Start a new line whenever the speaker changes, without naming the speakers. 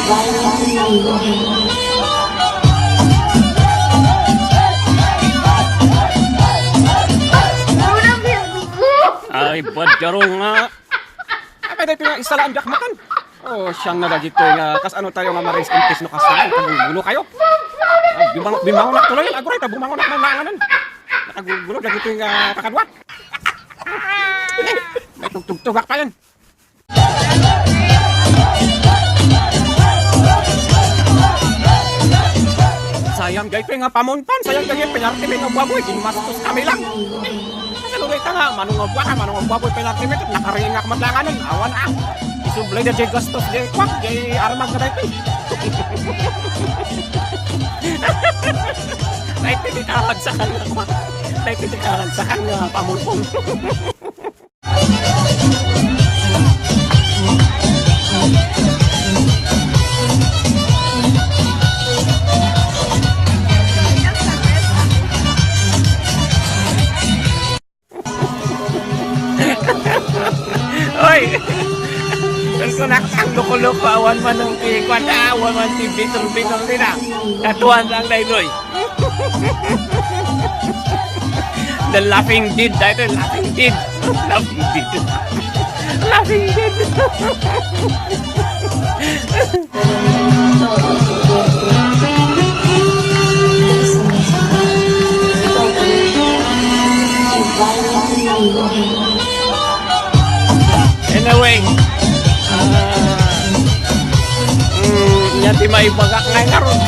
Ay, badjarong nga. Ay, dito nga isa lang jak makan. Oh, siyang na dito nga. Kas ano tayo nga maris impis no kasalan. Kagugulo kayo. Bimangon na tuloy. Aguray, bumangon na manganan. Nakagugulo na dito nga kakadwa. May tugtugtugak pa yan. Sayang gay nga pamonpan. Sayang gay penalty may nagbaboy. Ginmastos kami lang. Kasalugay ka nga. Manong baboy penalty may. Nakariin nga kamatlanganan. Awan ah. Isublay na jay gastos jay kwak. Jay armag na dito. Dahil tinikalag sa kanya. Dahil tinikalag sa kanya pamonpon. Oy! Kung nakakang loko-loko, awan man ng kikwan, awan man si Bitor-Bitor nila. Katuan lang na ito'y. The laughing dead, dahil laughing dead. Laughing dead. Laughing dead. Anyway, yati may bagak ngay karon.